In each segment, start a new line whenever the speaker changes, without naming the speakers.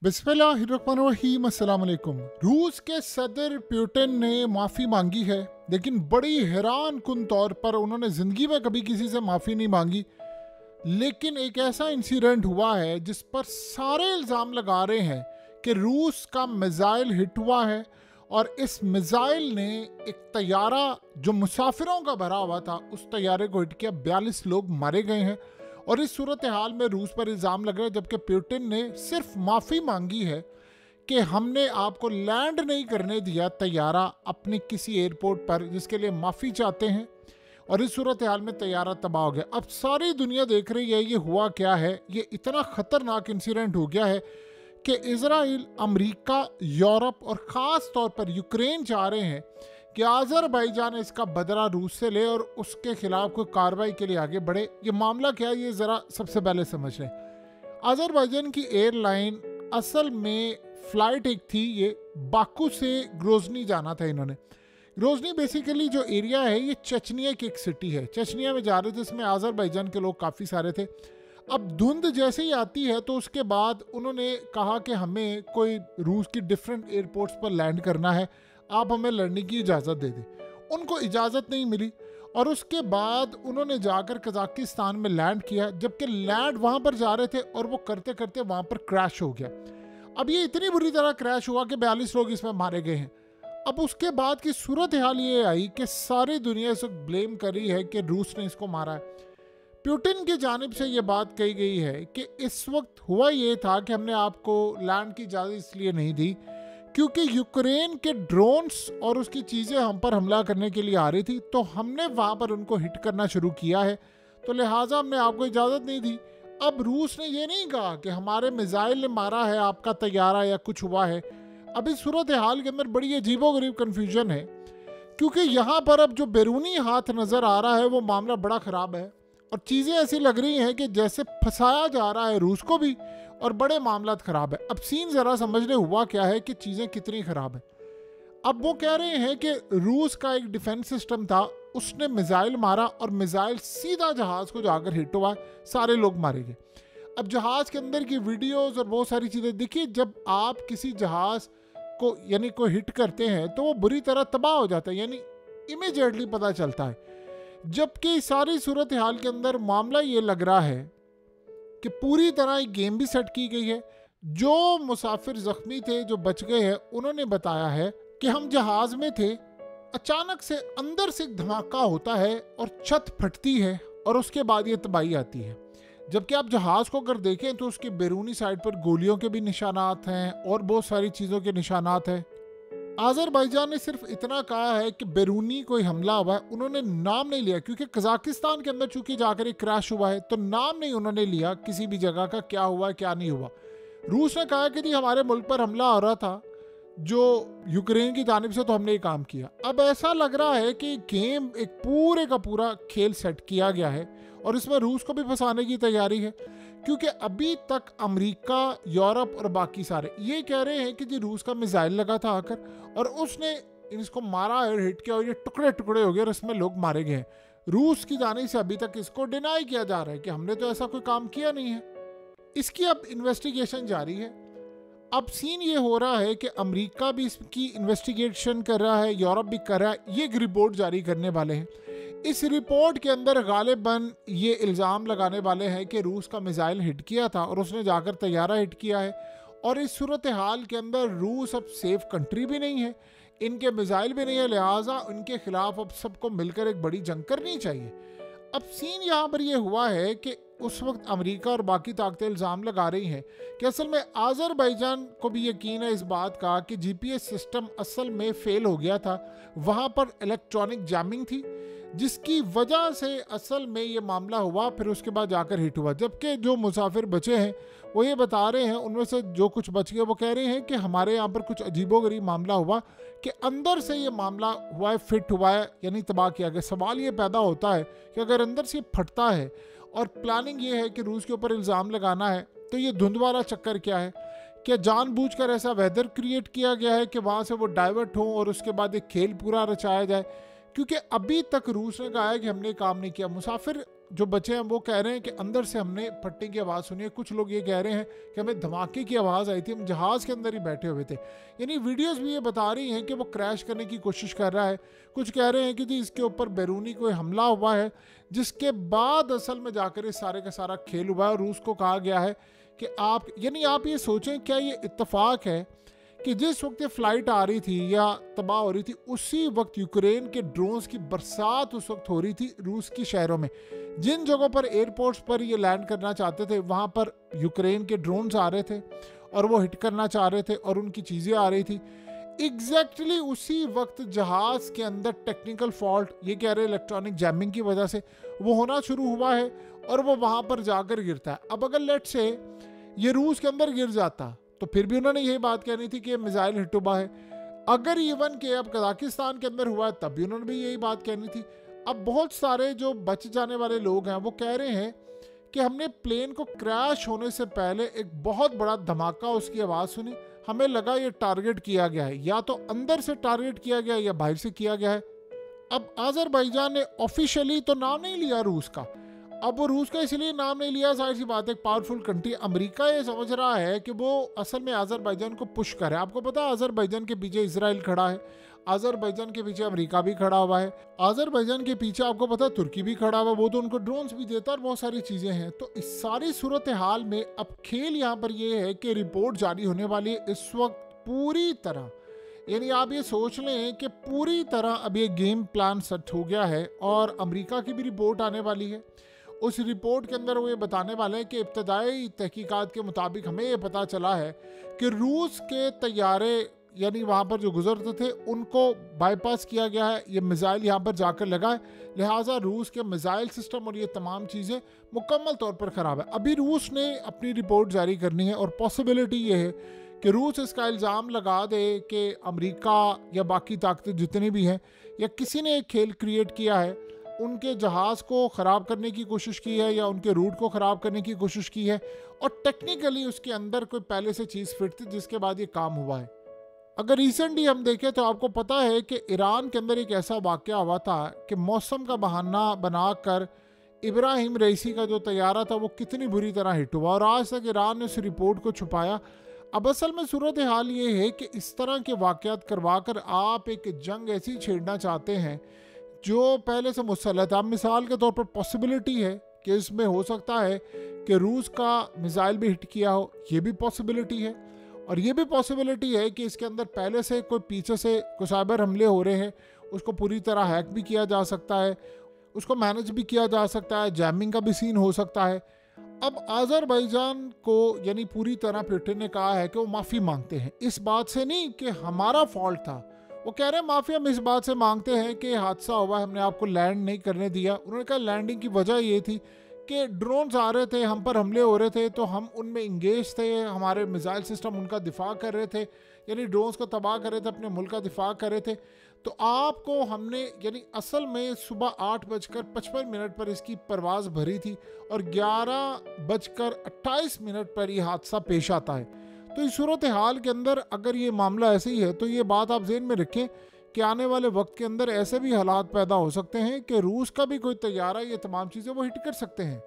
बिस्मिल्लाहिर्रहमानिर्रहीम। अस्सलाम वालेकुम। रूस के सदर पुतिन ने माफ़ी मांगी है, लेकिन बड़ी हैरान कुन तौर पर उन्होंने ज़िंदगी में कभी किसी से माफ़ी नहीं मांगी। लेकिन एक ऐसा इंसिडेंट हुआ है जिस पर सारे इल्ज़ाम लगा रहे हैं कि रूस का मिज़ाइल हिट हुआ है और इस मिज़ाइल ने एक तैयारा जो मुसाफिरों का भरा हुआ था उस तैयारे को हिट किया। 42 लोग मारे गए हैं और इस सूरत हाल में रूस पर इल्ज़ाम लग रहा है, जबकि पुतिन ने सिर्फ माफ़ी मांगी है कि हमने आपको लैंड नहीं करने दिया तैयारा अपनी किसी एयरपोर्ट पर, जिसके लिए माफ़ी चाहते हैं। और इस सूरत हाल में तैयारा तबाह हो गया। अब सारी दुनिया देख रही है ये हुआ क्या है। ये इतना ख़तरनाक इंसिडेंट हो गया है कि इजराइल, अमेरिका, यूरोप और ख़ास तौर पर यूक्रेन चाह रहे हैं कि अज़रबैजान इसका बदला रूस से ले और उसके खिलाफ कोई कार्रवाई के लिए आगे बढ़े। ये मामला क्या है ये ज़रा सबसे पहले समझ लें। अज़रबैजान की एयरलाइन असल में फ़्लाइट एक थी, ये बाकू से ग्रोजनी जाना था इन्होंने। ग्रोजनी बेसिकली जो एरिया है ये चचनिया की एक सिटी है। चचनिया में जा रहे थे, इसमें अज़रबैजान के लोग काफ़ी सारे थे। अब धुंध जैसे ही आती है तो उसके बाद उन्होंने कहा कि हमें कोई रूस की डिफरेंट एयरपोर्ट्स पर लैंड करना है, आप हमें लड़ने की इजाज़त दे दें। उनको इजाज़त नहीं मिली और उसके बाद उन्होंने जाकर कजाकिस्तान में लैंड किया, जबकि लैंड वहाँ पर जा रहे थे और वो करते करते वहाँ पर क्रैश हो गया। अब ये इतनी बुरी तरह क्रैश हुआ कि 42 लोग इसमें मारे गए हैं। अब उसके बाद की सूरत हाल ये आई कि सारी दुनिया इस वक्त ब्लेम कर रही है कि रूस ने इसको मारा है। पुतिन की जानिब से ये बात कही गई है कि इस वक्त हुआ ये था कि हमने आपको लैंड की इजाज़त इसलिए नहीं दी क्योंकि यूक्रेन के ड्रोन्स और उसकी चीज़ें हम पर हमला करने के लिए आ रही थी, तो हमने वहाँ पर उनको हिट करना शुरू किया है, तो लिहाजा हमने आपको इजाज़त नहीं दी। अब रूस ने ये नहीं कहा कि हमारे मिसाइल ने मारा है आपका तैयारा या कुछ हुआ है। अब इस सूरत हाल के अंदर बड़ी अजीबोगरीब कन्फ्यूजन है, क्योंकि यहाँ पर अब जो बैरूनी हाथ नज़र आ रहा है वो मामला बड़ा ख़राब है और चीज़ें ऐसी लग रही हैं कि जैसे फंसाया जा रहा है रूस को भी और बड़े मामलात ख़राब है। अब सीन ज़रा समझने हुआ क्या है कि चीज़ें कितनी ख़राब है। अब वो कह रहे हैं कि रूस का एक डिफेंस सिस्टम था, उसने मिसाइल मारा और मिसाइल सीधा जहाज़ को जाकर हिट हुआ, सारे लोग मारे गए। अब जहाज़ के अंदर की वीडियोस और बहुत सारी चीज़ें देखिए, जब आप किसी जहाज़ को यानी को हिट करते हैं तो वो बुरी तरह तबाह हो जाता है, यानी इमीडिएटली पता चलता है। जबकि सारी सूरत हाल के अंदर मामला ये लग रहा है कि पूरी तरह एक गेम भी सेट की गई है। जो मुसाफिर ज़ख्मी थे, जो बच गए हैं, उन्होंने बताया है कि हम जहाज़ में थे, अचानक से अंदर से एक धमाका होता है और छत फटती है और उसके बाद ये तबाही आती है। जबकि आप जहाज़ को अगर देखें तो उसकी बैरूनी साइड पर गोलियों के भी निशानात हैं और बहुत सारी चीज़ों के निशानात हैं। अज़रबैजान ने सिर्फ इतना कहा है कि बैरूनी कोई हमला हुआ है, उन्होंने नाम नहीं लिया, क्योंकि कजाकिस्तान के अंदर चूंकि जाकर एक क्रैश हुआ है तो नाम नहीं उन्होंने लिया किसी भी जगह का, क्या हुआ क्या नहीं हुआ। रूस ने कहा कि जी हमारे मुल्क पर हमला हो रहा था जो यूक्रेन की जानिब से, तो हमने ये काम किया। अब ऐसा लग रहा है कि गेम एक पूरे का पूरा खेल सेट किया गया है और इसमें रूस को भी फंसाने की तैयारी है, क्योंकि अभी तक अमेरिका, यूरोप और बाकी सारे ये कह रहे हैं कि जी रूस का मिसाइल लगा था आकर और उसने इसको मारा है, हिट किया और ये टुकड़े टुकड़े हो गए और इसमें लोग मारे गए हैं। रूस की जाने से अभी तक इसको डिनाई किया जा रहा है कि हमने तो ऐसा कोई काम किया नहीं है। इसकी अब इन्वेस्टिगेशन जारी है। अब सीन ये हो रहा है कि अमेरिका भी इसकी इन्वेस्टिगेशन कर रहा है, यूरोप भी कर रहा है, ये एक रिपोर्ट जारी करने वाले हैं। इस रिपोर्ट के अंदर गालिबन ये इल्ज़ाम लगाने वाले हैं कि रूस का मिसाइल हिट किया था और उसने जाकर तैयारा हिट किया है। और इस सूरत हाल के अंदर रूस अब सेफ कंट्री भी नहीं है, इनके मिसाइल भी नहीं है, लिहाजा उनके खिलाफ अब सबको मिलकर एक बड़ी जंग करनी चाहिए। अब सीन यहाँ पर यह हुआ है कि उस वक्त अमेरिका और बाकी ताकतें इल्ज़ाम लगा रही हैं कि असल में अज़रबैजान को भी यकीन है इस बात का कि GPS सिस्टम असल में फ़ेल हो गया था, वहाँ पर इलेक्ट्रॉनिक जैमिंग थी जिसकी वजह से असल में ये मामला हुआ, फिर उसके बाद जाकर हिट हुआ। जबकि जो मुसाफिर बचे हैं वो ये बता रहे हैं, उनमें से जो कुछ बच गए वो कह रहे हैं कि हमारे यहाँ पर कुछ अजीबोगरीब मामला हुआ कि अंदर से ये मामला हुआ है, फिट हुआ है, यानी तबाह किया गया। सवाल ये पैदा होता है कि अगर अंदर से फटता है और प्लानिंग ये है कि रूस के ऊपर इल्ज़ाम लगाना है, तो ये धुंध वाला चक्कर क्या है? क्या जानबूझकर ऐसा वेदर क्रिएट किया गया है कि वहाँ से वो डाइवर्ट हो और उसके बाद एक खेल पूरा रचाया जाए? क्योंकि अभी तक रूस ने कहा है कि हमने काम नहीं किया। मुसाफिर जो बच्चे हैं वो कह रहे हैं कि अंदर से हमने फटने की आवाज़ सुनी है। कुछ लोग ये कह रहे हैं कि हमें धमाके की आवाज़ आई थी, हम जहाज़ के अंदर ही बैठे हुए थे। यानी वीडियोस भी ये बता रही हैं कि वो क्रैश करने की कोशिश कर रहा है। कुछ कह रहे हैं कि जी इसके ऊपर बैरूनी कोई हमला हुआ है, जिसके बाद असल में जाकर इस सारे का सारा खेल हुआ है। और रूस को कहा गया है कि आप ये सोचें, क्या ये इत्तेफाक है कि जिस वक्त ये फ्लाइट आ रही थी या तबाह हो रही थी, उसी वक्त यूक्रेन के ड्रोन्स की बरसात उस वक्त हो रही थी रूस की शहरों में। जिन जगहों पर एयरपोर्ट्स पर ये लैंड करना चाहते थे वहाँ पर यूक्रेन के ड्रोन्स आ रहे थे और वो हिट करना चाह रहे थे और उनकी चीज़ें आ रही थी। एग्जैक्टली उसी वक्त जहाज़ के अंदर टेक्निकल फॉल्ट, ये कह रहे इलेक्ट्रॉनिक जैमिंग की वजह से वो होना शुरू हुआ है और वो वहाँ पर जाकर गिरता है। अब अगर लेट से ये रूस के अंदर गिर जाता तो फिर भी उन्होंने यही बात कहनी थी कि ये मिसाइल हिट हुआ है। अगर इवन के अब कजाकिस्तान के अंदर हुआ है तब भी उन्होंने भी यही बात कहनी थी। अब बहुत सारे जो बच जाने वाले लोग हैं वो कह रहे हैं कि हमने प्लेन को क्रैश होने से पहले एक बहुत बड़ा धमाका, उसकी आवाज़ सुनी, हमें लगा ये टारगेट किया गया है, या तो अंदर से टारगेट किया गया है या बाहर से किया गया है। अब अजरबैजान ने ऑफिशियली तो नाम नहीं लिया रूस का। अब वो रूस का इसलिए नाम नहीं लिया, जाहिर सी बात है एक पावरफुल कंट्री अमेरिका ये समझ रहा है कि वो असल में अजरबैजान को पुश करे। आपको पता है अजरबैजान के पीछे इजराइल खड़ा है, अजरबैजान के पीछे अमेरिका भी खड़ा हुआ है, अजरबैजान के पीछे आपको पता है तुर्की भी खड़ा हुआ है, वो तो उनको ड्रोन्स भी देता है और बहुत सारी चीज़ें हैं। तो इस सारी सूरत हाल में अब खेल यहाँ पर ये है कि रिपोर्ट जारी होने वाली है इस वक्त पूरी तरह, यानी आप ये सोच लें कि पूरी तरह अब ये गेम प्लान सेट हो गया है और अमेरिका की भी रिपोर्ट आने वाली है। उस रिपोर्ट के अंदर वो ये बताने वाले हैं कि इब्तदाई तहकीकात के मुताबिक हमें ये पता चला है कि रूस के तैयारे यानी वहाँ पर जो गुजरते थे उनको बाईपास किया गया है, ये मिसाइल यहाँ पर जाकर लगा है, लिहाजा रूस के मिसाइल सिस्टम और ये तमाम चीज़ें मुकम्मल तौर पर ख़राब है। अभी रूस ने अपनी रिपोर्ट जारी करनी है और पॉसिबिलिटी ये है कि रूस इसका इल्ज़ाम लगा दे कि अमेरिका या बाकी ताकतें जितनी भी हैं या किसी ने एक खेल क्रिएट किया है, उनके जहाज़ को ख़राब करने की कोशिश की है या उनके रूट को ख़राब करने की कोशिश की है और टेक्निकली उसके अंदर कोई पहले से चीज़ फिट थी जिसके बाद ये काम हुआ है। अगर रिसेंटली हम देखें तो आपको पता है कि ईरान के अंदर एक ऐसा वाक़या हुआ था कि मौसम का बहाना बनाकर इब्राहिम रईसी का जो तैयारा था वो कितनी बुरी तरह हिट हुआ और आज तक ईरान ने उस रिपोर्ट को छुपाया। अब असल में सूरत हाल ये है कि इस तरह के वाक़यात करवा कर आप एक जंग ऐसी छेड़ना चाहते हैं जो पहले से मुसल्लत है। अब मिसाल के तौर पर पॉसिबिलिटी है कि इसमें हो सकता है कि रूस का मिसाइल भी हिट किया हो, ये भी पॉसिबिलिटी है। और ये भी पॉसिबिलिटी है कि इसके अंदर पहले से कोई पीछे से कोई साइबर हमले हो रहे हैं, उसको पूरी तरह हैक भी किया जा सकता है, उसको मैनेज भी किया जा सकता है, जैमिंग का भी सीन हो सकता है। अब अजरबैजान को यानी पूरी तरह पुतिन ने कहा है कि वो माफ़ी मांगते हैं, इस बात से नहीं कि हमारा फॉल्ट था, वो कह रहे हैं माफ़ी हम इस बात से मांगते हैं कि हादसा हुआ, हमने आपको लैंड नहीं करने दिया। उन्होंने कहा लैंडिंग की वजह ये थी कि ड्रोन्स आ रहे थे, हम पर हमले हो रहे थे, तो हम उनमें इंगेज थे, हमारे मिसाइल सिस्टम उनका दिफा कर रहे थे, यानी ड्रोन्स को तबाह कर रहे थे, अपने मुल्क का दिफा कर रहे थे। तो आपको हमने यानी असल में सुबह 8:55 पर इसकी परवाज़ भरी थी और 11:28 पर यह हादसा पेश आता है। तो इस सूरत हाल के अंदर अगर ये मामला ऐसे ही है तो ये बात आप ज़हन में रखें कि आने वाले वक्त के अंदर ऐसे भी हालात पैदा हो सकते हैं कि रूस का भी कोई तैयारा ये तमाम चीज़ें वो हिट कर सकते हैं।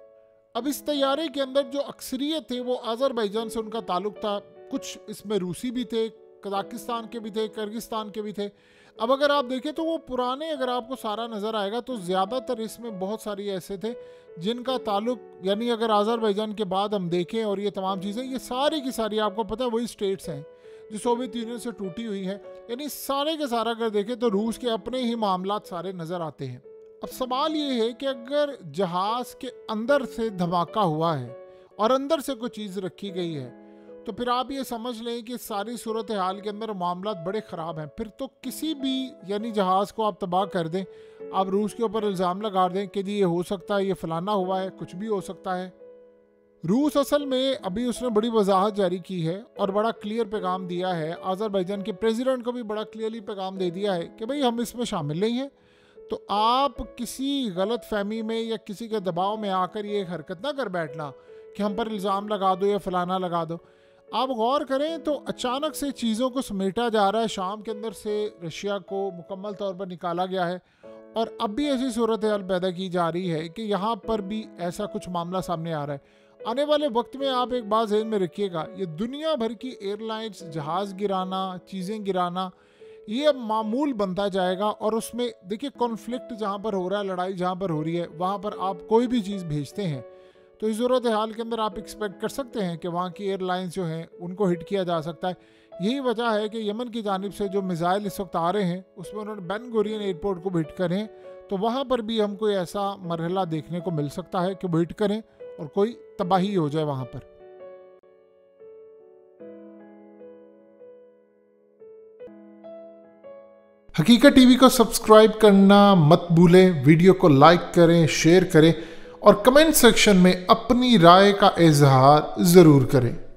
अब इस तैयारे के अंदर जो अक्सरियत थे वो अजरबैजान से उनका ताल्लुक था, कुछ इसमें रूसी भी थे, कजाकिस्तान के भी थे, किर्गिस्तान के भी थे। अब अगर आप देखें तो वो पुराने अगर आपको सारा नज़र आएगा तो ज़्यादातर इसमें बहुत सारी ऐसे थे जिनका ताल्लुक यानी अगर अजरबैजान के बाद हम देखें और ये तमाम चीज़ें ये सारी की सारी आपको पता है वही स्टेट्स हैं जो सोवियत यूनियन से टूटी हुई है। यानी सारे के सारा अगर देखें तो रूस के अपने ही मामलात सारे नज़र आते हैं। अब सवाल ये है कि अगर जहाज़ के अंदर से धमाका हुआ है और अंदर से कोई चीज़ रखी गई है तो फिर आप ये समझ लें कि सारी सूरत हाल के अंदर मामलात बड़े ख़राब हैं। फिर तो किसी भी यानी जहाज़ को आप तबाह कर दें, आप रूस के ऊपर इल्ज़ाम लगा दें कि जी ये हो सकता है, ये फलाना हुआ है, कुछ भी हो सकता है। रूस असल में अभी उसने बड़ी वजाहत जारी की है और बड़ा क्लियर पैगाम दिया है, अजरबैजान के प्रेसिडेंट को भी बड़ा क्लियरली पैगाम दे दिया है कि भाई हम इसमें शामिल नहीं हैं, तो आप किसी गलत फहमी में या किसी के दबाव में आकर ये हरकत ना कर बैठना कि हम पर इल्ज़ाम लगा दो या फलाना लगा दो। आप गौर करें तो अचानक से चीज़ों को समेटा जा रहा है, शाम के अंदर से रशिया को मुकम्मल तौर पर निकाला गया है और अब भी ऐसी सूरत हाल पैदा की जा रही है कि यहाँ पर भी ऐसा कुछ मामला सामने आ रहा है। आने वाले वक्त में आप एक बात ज़हन में रखिएगा, ये दुनिया भर की एयरलाइंस जहाज़ गिराना, चीज़ें गिराना, ये अब मामूल बनता जाएगा। और उसमें देखिए कॉन्फ्लिक्ट जहाँ पर हो रहा है, लड़ाई जहाँ पर हो रही है, वहाँ पर आप कोई भी चीज़ भेजते हैं तो इस सूरत हाल के अंदर आप एक्सपेक्ट कर सकते हैं कि वहाँ की एयरलाइंस जो हैं उनको हिट किया जा सकता है। यही वजह है कि यमन की जानिब से जो मिसाइल इस वक्त आ रहे हैं उसमें उन्होंने बेन गुरियन एयरपोर्ट को हिट करें, तो वहाँ पर भी हमको ऐसा मरहला देखने को मिल सकता है कि वो हिट करें और कोई तबाही हो जाए वहाँ पर। हकीकत टीवी को सब्सक्राइब करना मत भूलें, वीडियो को लाइक करें, शेयर करें और कमेंट सेक्शन में अपनी राय का इजहार ज़रूर करें।